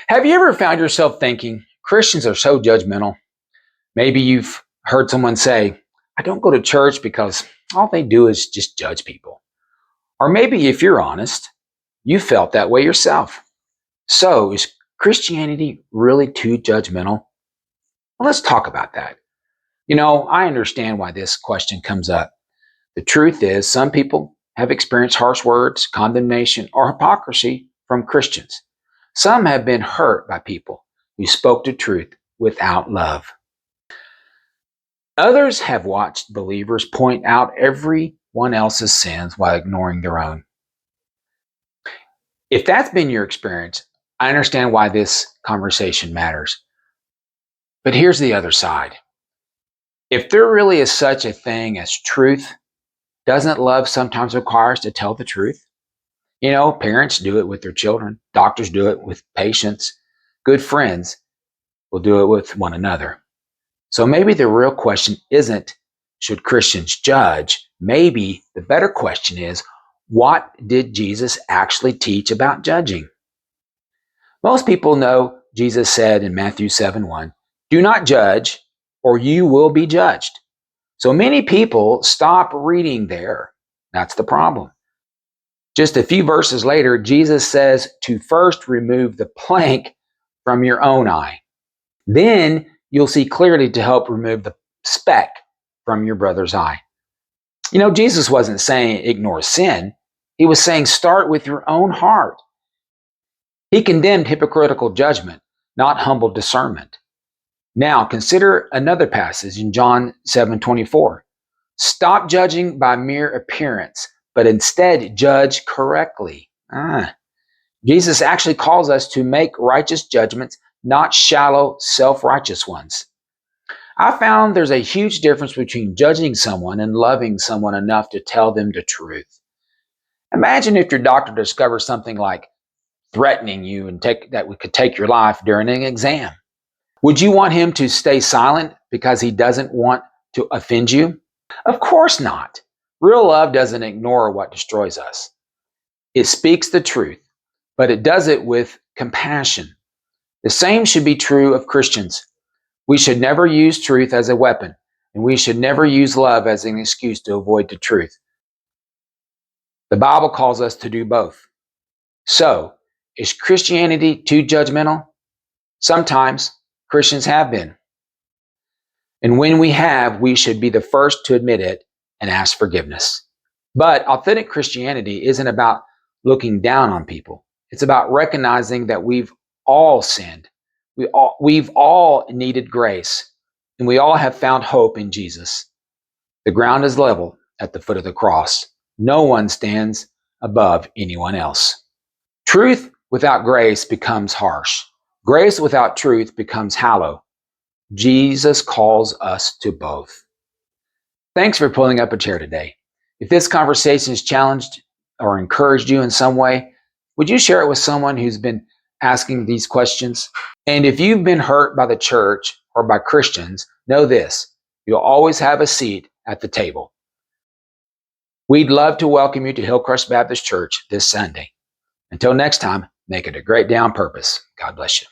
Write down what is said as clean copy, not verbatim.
Have you ever found yourself thinking, Christians are so judgmental? Maybe you've heard someone say, I don't go to church because all they do is just judge people. Or maybe if you're honest, you felt that way yourself. So is Christianity really too judgmental? Well, let's talk about that. I understand why this question comes up. The truth is, some people have experienced harsh words, condemnation, or hypocrisy from Christians. Some have been hurt by people who spoke the truth without love. Others have watched believers point out everyone else's sins while ignoring their own. If that's been your experience, I understand why this conversation matters. But here's the other side. If there really is such a thing as truth, doesn't love sometimes require us to tell the truth? Parents do it with their children. Doctors do it with patients. Good friends will do it with one another. So maybe the real question isn't, should Christians judge? Maybe the better question is, what did Jesus actually teach about judging? Most people know Jesus said in Matthew 7:1, do not judge or you will be judged. So many people stop reading there. That's the problem. Just a few verses later, Jesus says to first remove the plank from your own eye. Then you'll see clearly to help remove the speck from your brother's eye. Jesus wasn't saying ignore sin. He was saying start with your own heart. He condemned hypocritical judgment, not humble discernment. Now consider another passage in John 7:24. Stop judging by mere appearance, but instead judge correctly. Jesus actually calls us to make righteous judgments, not shallow, self-righteous ones. I found there's a huge difference between judging someone and loving someone enough to tell them the truth. Imagine if your doctor discovers something like threatening you and that could take your life during an exam. Would you want him to stay silent because he doesn't want to offend you? Of course not. Real love doesn't ignore what destroys us. It speaks the truth, but it does it with compassion. The same should be true of Christians. We should never use truth as a weapon, and we should never use love as an excuse to avoid the truth. The Bible calls us to do both. So, is Christianity too judgmental? Sometimes Christians have been. And when we have, we should be the first to admit it and ask forgiveness. But authentic Christianity isn't about looking down on people. It's about recognizing that we've all sinned. We've all needed grace, and we all have found hope in Jesus. The ground is level at the foot of the cross. No one stands above anyone else. Truth without grace becomes harsh. Grace without truth becomes hollow. Jesus calls us to both. Thanks for pulling up a chair today. If this conversation has challenged or encouraged you in some way, would you share it with someone who's been asking these questions? And if you've been hurt by the church or by Christians, know this: you'll always have a seat at the table. We'd love to welcome you to Hillcrest Baptist Church this Sunday. Until next time, make it a great day on purpose. God bless you.